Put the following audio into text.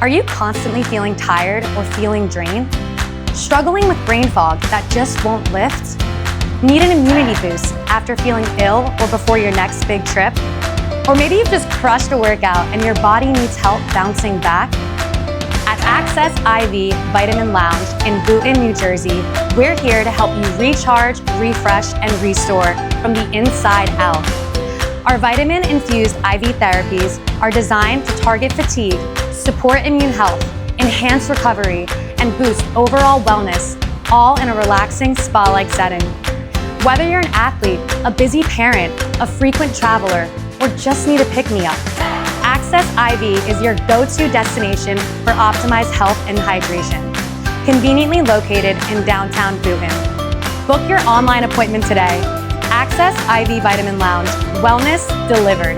Are you constantly feeling tired or feeling drained? Struggling with brain fog that just won't lift? Need an immunity boost after feeling ill or before your next big trip? Or maybe you've just crushed a workout and your body needs help bouncing back? At Access IV Vitamin Lounge in Boonton, New Jersey, we're here to help you recharge, refresh, and restore from the inside out. Our vitamin-infused IV therapies are designed to target fatigue, support immune health, enhance recovery, and boost overall wellness, all in a relaxing spa-like setting. Whether you're an athlete, a busy parent, a frequent traveler, or just need a pick-me-up, Access IV is your go-to destination for optimized health and hydration. Conveniently located in downtown Boonton. Book your online appointment today. Access IV Vitamin Lounge. Wellness delivered.